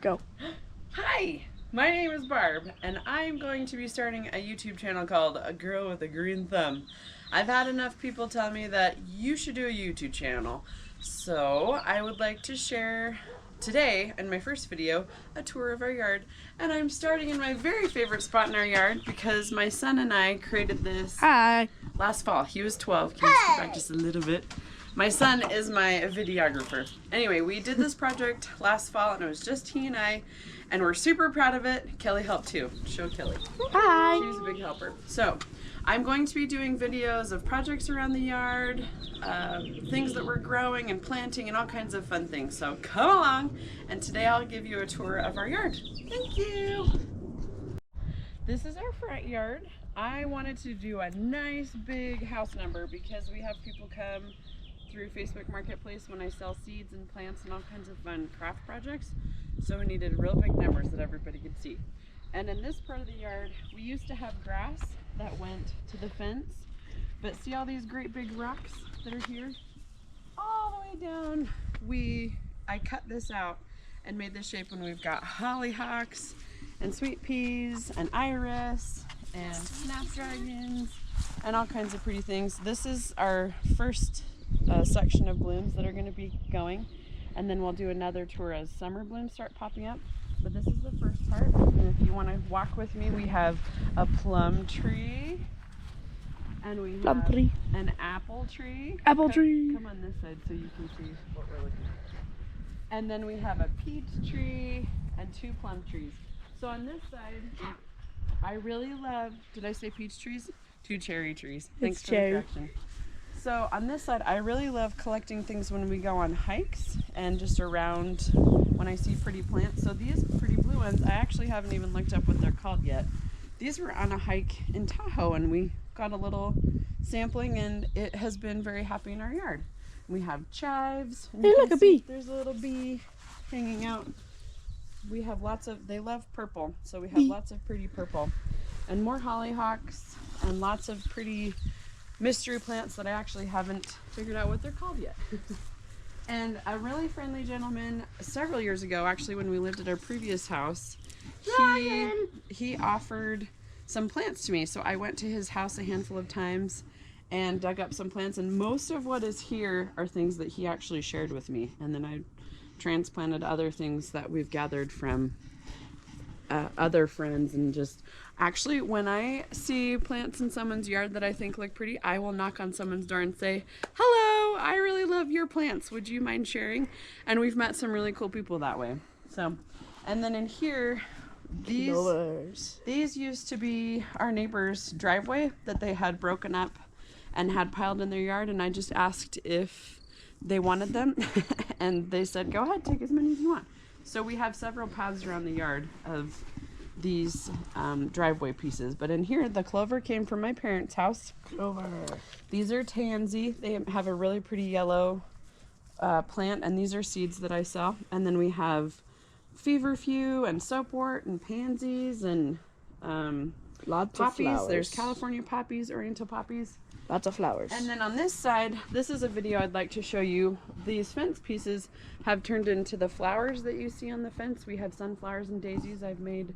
Go. Hi, my name is Barb, and I'm going to be starting a YouTube channel called A Girl with a Green Thumb. I've had enough people tell me that you should do a YouTube channel, so I would like to share today, in my first video, a tour of our yard. And I'm starting in my very favorite spot in our yard because my son and I created this last fall. He was 12. Can you speak back just a little bit? My son is my videographer. Anyway, we did this project last fall and it was just he and I, and we're super proud of it. Kelly helped too. Show Kelly. Hi. She was a big helper. So, I'm going to be doing videos of projects around the yard, things that we're growing and planting and all kinds of fun things. So come along, and today I'll give you a tour of our yard. Thank you. This is our front yard. I wanted to do a nice big house number because we have people come through Facebook Marketplace when I sell seeds and plants and all kinds of fun craft projects. So we needed real big numbers that everybody could see. And in this part of the yard, we used to have grass that went to the fence. But see all these great big rocks that are here? All the way down, I cut this out and made this shape when we've got hollyhocks and sweet peas and iris and snapdragons and all kinds of pretty things. This is our first section of blooms that are going to be going, and then we'll do another tour as summer blooms start popping up. But this is the first part, and if you want to walk with me, we have a plum tree, and we have an apple tree. Apple tree. Come on this side so you can see what we're looking at. And then we have a peach tree and 2 plum trees. So on this side, I really love, did I say peach trees? 2 cherry trees. Thanks for the correction. So on this side, I really love collecting things when we go on hikes and just around when I see pretty plants. So these pretty blue ones, I actually haven't even looked up what they're called yet. These were on a hike in Tahoe and we got a little sampling and it has been very happy in our yard. We have chives. Hey, look, a bee. There's a little bee hanging out. We have lots of, they love purple, so we have lots of pretty purple. And more hollyhocks and lots of pretty mystery plants that I actually haven't figured out what they're called yet. And a really friendly gentleman several years ago, actually when we lived at our previous house, he offered some plants to me. So I went to his house a handful of times and dug up some plants, and most of what is here are things that he actually shared with me. And then I transplanted other things that we've gathered from other friends. And just actually, when I see plants in someone's yard that I think look pretty, I will knock on someone's door and say, hello, I really love your plants, would you mind sharing? And we've met some really cool people that way. So, and then in here, these used to be our neighbor's driveway that they had broken up and had piled in their yard, and I just asked if they wanted them and they said, go ahead, take as many as you want. So we have several paths around the yard of these driveway pieces. But in here, the clover came from my parents' house. Clover. These are tansy. They have a really pretty yellow plant, and these are seeds that I sell. And then we have feverfew and soapwort and pansies and lots poppies. of flowers. There's California poppies, oriental poppies. Lots of flowers. And then on this side, this is a video I'd like to show you. These fence pieces have turned into the flowers that you see on the fence. We have sunflowers and daisies I've made.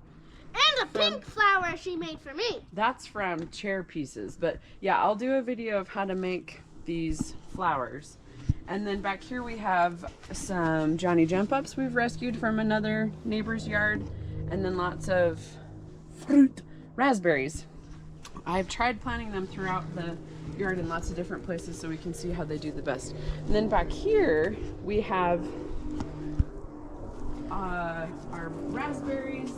And a pink flower she made for me. That's from chair pieces. But yeah, I'll do a video of how to make these flowers. And then back here we have some Johnny Jump Ups we've rescued from another neighbor's yard. And then lots of fruit, raspberries. I've tried planting them throughout the yard in lots of different places so we can see how they do the best. And then back here we have our raspberries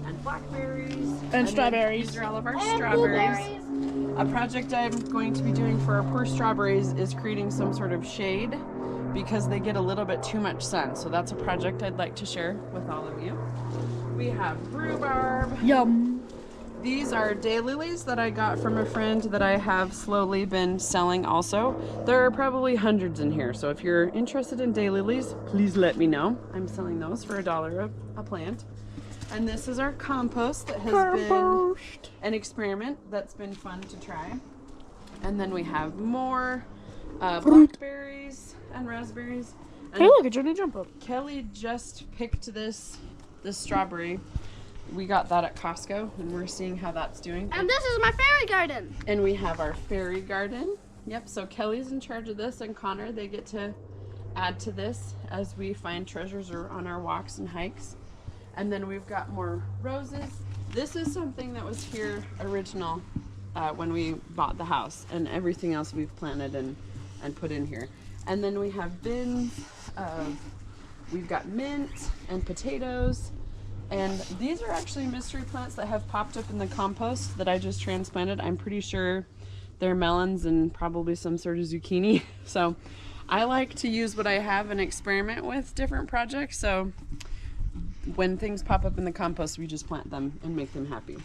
and blackberries and strawberries. These are all of our And strawberries. A project I'm going to be doing for our poor strawberries is creating some sort of shade because they get a little bit too much sun. So that's a project I'd like to share with all of you. We have rhubarb. Yum. These are daylilies that I got from a friend that I have slowly been selling also. There are probably hundreds in here, so if you're interested in daylilies, please let me know. I'm selling those for $1 a plant. And this is our compost that has been an experiment that's been fun to try. And then we have more blackberries and raspberries. And hey, look, a Johnny Jump Up. Kelly just picked this this strawberry. We got that at Costco, and we're seeing how that's doing. And this is my fairy garden. And we have our fairy garden. Yep, so Kelly's in charge of this, and Connor, they get to add to this as we find treasures or on our walks and hikes. And then we've got more roses. This is something that was here original when we bought the house, and everything else we've planted and put in here. And then we have bins of, we've got mint and potatoes. And these are actually mystery plants that have popped up in the compost that I just transplanted. I'm pretty sure they're melons and probably some sort of zucchini. So I like to use what I have and experiment with different projects. So when things pop up in the compost, we just plant them and make them happy.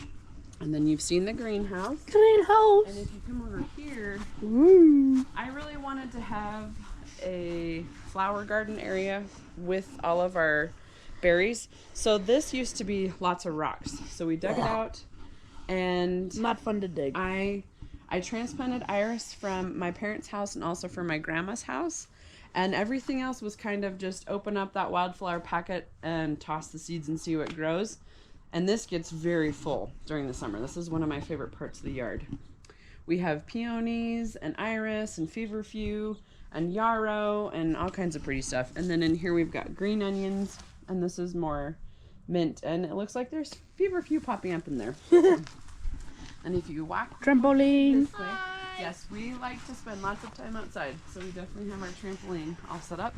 And then you've seen the greenhouse. Greenhouse. And if you come over here, Woo. I really wanted to have a flower garden area with all of our berries. So this used to be lots of rocks. So we dug it out, and Not fun to dig. I transplanted iris from my parents' house and also from my grandma's house. And everything else was kind of just open up that wildflower packet and toss the seeds and see what grows. And this gets very full during the summer. This is one of my favorite parts of the yard. We have peonies and iris and feverfew and yarrow and all kinds of pretty stuff. And then in here we've got green onions, and this is more mint. And it looks like there's feverfew popping up in there. And if you walk Trampoline. this way, yes, we like to spend lots of time outside, so we definitely have our trampoline all set up.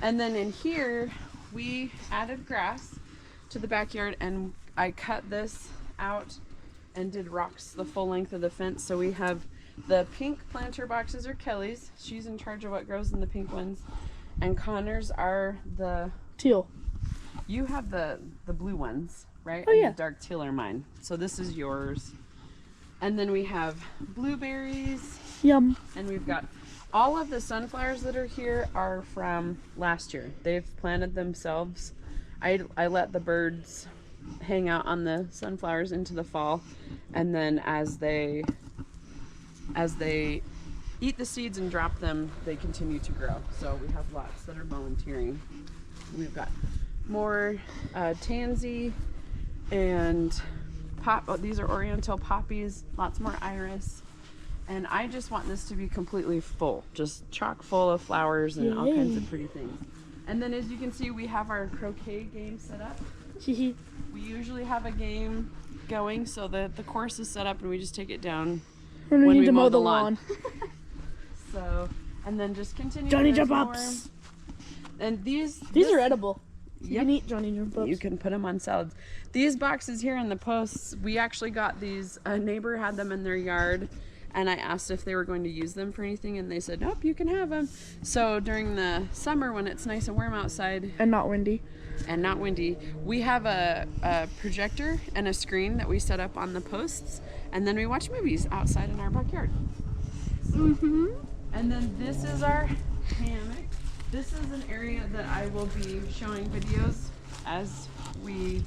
And then in here, we added grass to the backyard, and I cut this out and did rocks the full length of the fence. So we have the pink planter boxes are Kelly's. She's in charge of what grows in the pink ones. And Connor's are the, Teal. you have the blue ones, right? Oh, And yeah. the dark teal are mine. So this is yours. And then we have blueberries, Yum. and we've got all of the sunflowers that are here are from last year. They've planted themselves. I let the birds hang out on the sunflowers into the fall, and then as they eat the seeds and drop them, they continue to grow. So we have lots that are volunteering. We've got more tansy and these are oriental poppies, lots more iris. And I just want this to be completely full, just chock full of flowers and all kinds of pretty things. And then as you can see, we have our croquet game set up. We usually have a game going so that the course is set up and we just take it down When we need to mow the lawn. lawn. So, and then just continue. Johnny There's Jump more. Ups. And these are edible. You Yep. can eat Johnny Jump Ups. You can put them on salads. These boxes here in the posts, we actually got these. A neighbor had them in their yard, and I asked if they were going to use them for anything, and they said, nope, you can have them. So during the summer when it's nice and warm outside And not windy. and not windy, we have a projector and a screen that we set up on the posts, and then we watch movies outside in our backyard. Mm-hmm. And then this is our hammock. This is an area that I will be showing videos as we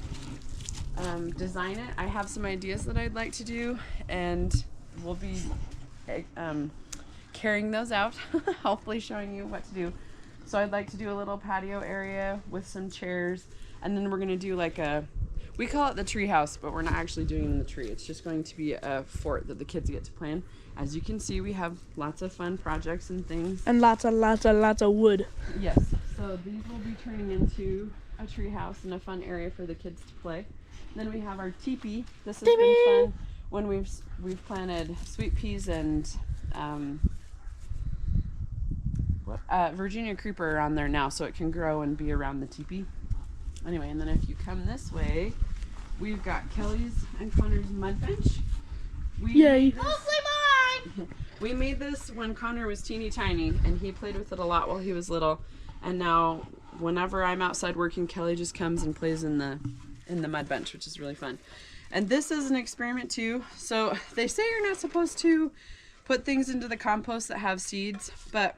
design it. I have some ideas that I'd like to do, and we'll be carrying those out, hopefully showing you what to do. So I'd like to do a little patio area with some chairs, and then we're gonna do like we call it the tree house, but we're not actually doing it in the tree. It's just going to be a fort that the kids get to play in. As you can see, we have lots of fun projects and things. And lots of wood. Yes, so these will be turning into a tree house and a fun area for the kids to play. Then we have our teepee. This has been fun when we've planted sweet peas and Virginia creeper on there now, so it can grow and be around the teepee. Anyway, and then if you come this way, we've got Kelly's and Connor's mud bench. Yay. Mostly mine. We made this when Connor was teeny tiny, and he played with it a lot while he was little. And now, whenever I'm outside working, Kelly just comes and plays in the mud bench, which is really fun. And this is an experiment too. So they say you're not supposed to put things into the compost that have seeds, but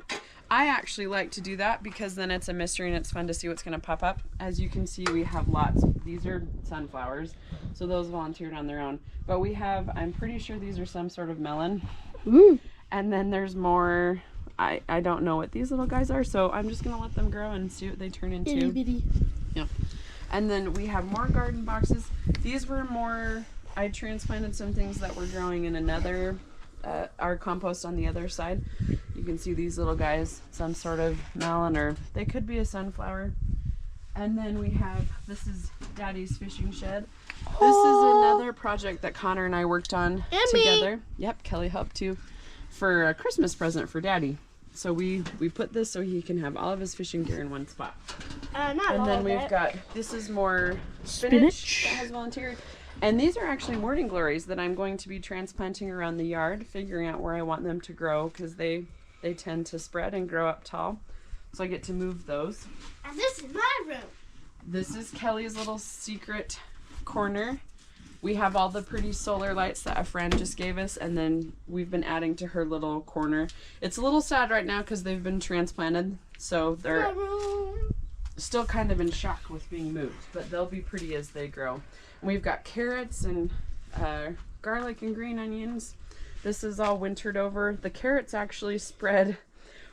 I actually like to do that because then it's a mystery and it's fun to see what's going to pop up. As you can see, we have lots. These are sunflowers, so those volunteered on their own. But we have, I'm pretty sure these are some sort of melon. Ooh. And then there's more, I don't know what these little guys are, so I'm just going to let them grow and see what they turn into. Itty bitty. Yeah. And then we have more garden boxes. These were more, I transplanted some things that were growing in another, our compost on the other side. You can see these little guys, some sort of melon, or they could be a sunflower. And then we have, this is Daddy's fishing shed. This is another project that Connor and I worked on together. Yep, Kelly helped too, for a Christmas present for Daddy. So we put this so he can have all of his fishing gear in one spot. Not And all then of we've it. got, this is more Spinach. spinach that has volunteered. And these are actually morning glories that I'm going to be transplanting around the yard, figuring out where I want them to grow because they tend to spread and grow up tall. So I get to move those. And this is my room. This is Kelly's little secret corner. We have all the pretty solar lights that a friend just gave us, and then we've been adding to her little corner. It's a little sad right now because they've been transplanted, so My they're room. still kind of in shock with being moved, but they'll be pretty as they grow. And we've got carrots and garlic and green onions. This is all wintered over. The carrots actually spread.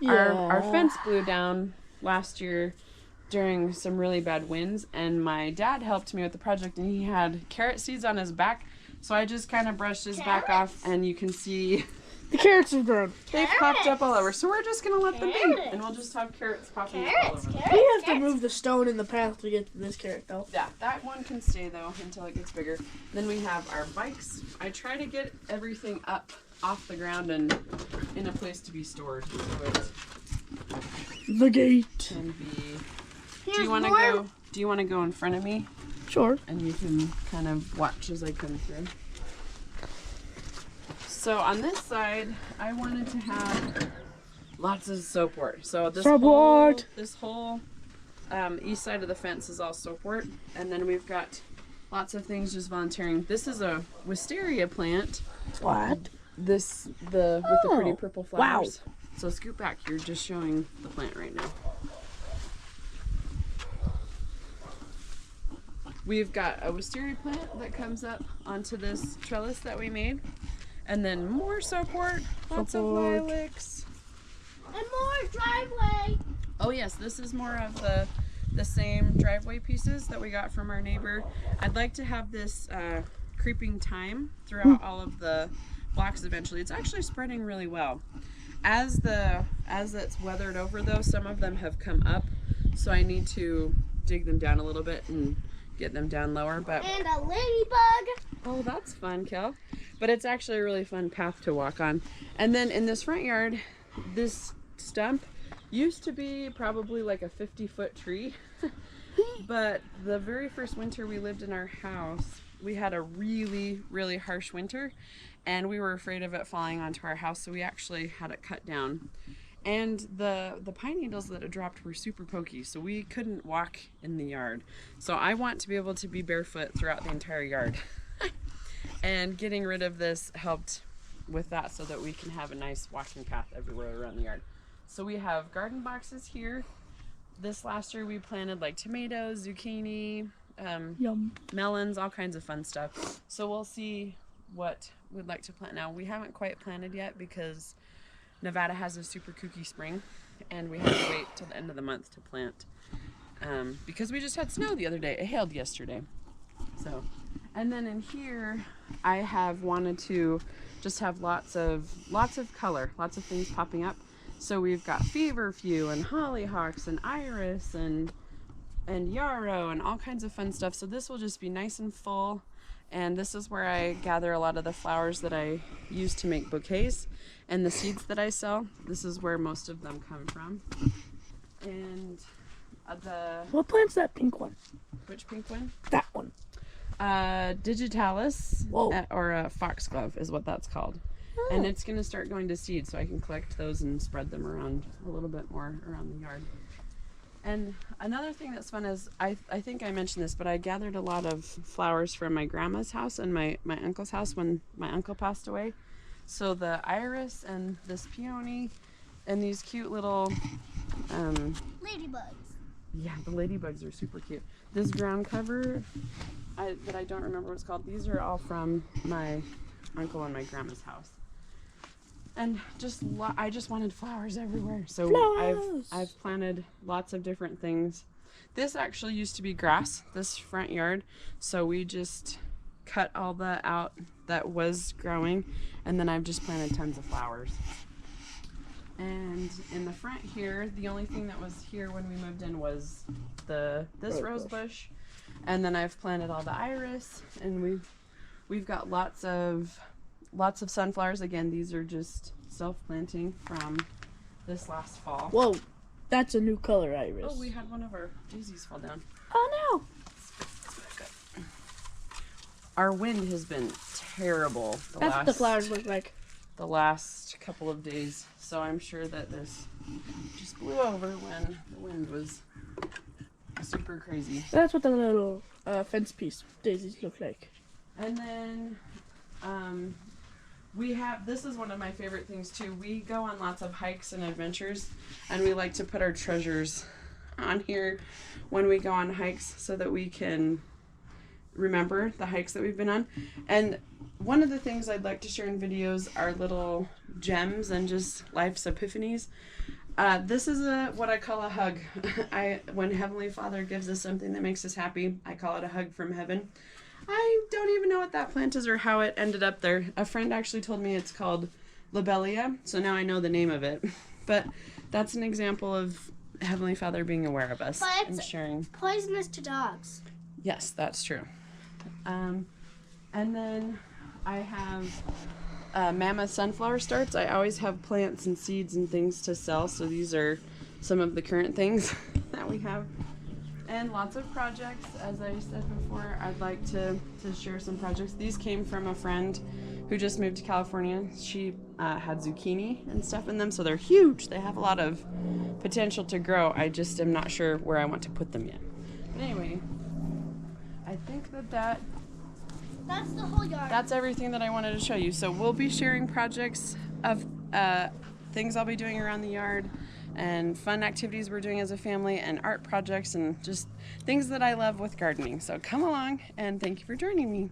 Our fence blew down last year during some really bad winds, and my dad helped me with the project, and he had carrot seeds on his back, so I just kind of brushed his back off, and you can see The carrots have grown. they've popped up all over. So we're just gonna let them be, Carrots. and we'll just have carrots popping up all Carrots, over. carrots. We have to move the stone in the path to get to this carrot though. Yeah, that one can stay though until it gets bigger. Then we have our bikes. I try to get everything up off the ground and in a place to be stored, so it The gate. can be. Here's Do you want to more. go? Do you want to go in front of me, Sure. and you can kind of watch as I come through? So on this side, I wanted to have lots of soapwort. So this Soapwort. whole east side of the fence is all soapwort, and then we've got lots of things just volunteering. This is a wisteria plant. What? With the pretty Oh, purple wow. flowers. So scoot back. You're just showing the plant right now. We've got a wisteria plant that comes up onto this trellis that we made. And then more soapwort, lots of Soapwort. lilacs. And more driveway. Oh yes, this is more of the same driveway pieces that we got from our neighbor. I'd like to have this creeping thyme throughout all of the blocks eventually. It's actually spreading really well. As it's weathered over though, some of them have come up, so I need to dig them down a little bit and get them down lower. But And a ladybug. oh, that's fun, Kel. But it's actually a really fun path to walk on. And then in this front yard, this stump used to be probably like a 50-foot tree. But the very first winter we lived in our house, we had a really, really harsh winter, and we were afraid of it falling onto our house, so we actually had it cut down. And the pine needles that it dropped were super pokey, so we couldn't walk in the yard. So I want to be able to be barefoot throughout the entire yard. And getting rid of this helped with that so that we can have a nice walking path everywhere around the yard. So we have garden boxes here. This last year we planted like tomatoes, zucchini, Yum. melons, all kinds of fun stuff. So we'll see what we'd like to plant now. We haven't quite planted yet because Nevada has a super kooky spring, and we have to wait till the end of the month to plant because we just had snow the other day. It hailed yesterday. So, and then in here, I have wanted to just have lots of color, lots of things popping up. So we've got feverfew and hollyhocks and iris and yarrow and all kinds of fun stuff. So this will just be nice and full. And this is where I gather a lot of the flowers that I use to make bouquets, and the seeds that I sell. This is where most of them come from. And What plant's that pink one? which pink one? That one. Digitalis, Whoa. or a foxglove is what that's called. And it's going to start going to seed, so I can collect those and spread them around a little bit more around the yard. And another thing that's fun is, I think I mentioned this, but I gathered a lot of flowers from my grandma's house and my uncle's house when my uncle passed away. So the iris and this peony and these cute little, Ladybugs. yeah, the ladybugs are super cute. This ground cover, that I don't remember what it's called, these are all from my uncle and my grandma's house. And I just wanted flowers everywhere. So Flowers. I've planted lots of different things. This actually used to be grass, this front yard, so we just cut all that out that was growing, and then I've just planted tons of flowers. And in the front here, the only thing that was here when we moved in was this rose bush, and then I've planted all the iris, and we've got lots of sunflowers. Again, these are just self-planting from this last fall. Whoa, that's a new color iris. Oh, we had one of our daisies fall down. Oh no! Our wind has been terrible That's what the flowers look like. the last couple of days, so I'm sure that this just blew over when the wind was super crazy. That's what the little fence piece daisies look like. And then this is one of my favorite things too. We go on lots of hikes and adventures, and we like to put our treasures on here when we go on hikes so that we can remember the hikes that we've been on. And one of the things I'd like to share in videos are little gems and just life's epiphanies. This is what I call a hug. When Heavenly Father gives us something that makes us happy, I call it a hug from heaven. I don't even know what that plant is or how it ended up there. A friend actually told me it's called lobelia, so now I know the name of it. But that's an example of Heavenly Father being aware of us and sharing. Poisonous to dogs. Yes, that's true. And then I have mammoth sunflower starts. I always have plants and seeds and things to sell, so these are some of the current things that we have. And lots of projects. As I said before, I'd like to share some projects. These came from a friend who just moved to California. She had zucchini and stuff in them, so they're huge. They have a lot of potential to grow. I just am not sure where I want to put them yet. But anyway, I think that's the whole yard. that's everything that I wanted to show you. So we'll be sharing projects of things I'll be doing around the yard, and fun activities we're doing as a family, and art projects, and just things that I love with gardening. So come along, and thank you for joining me.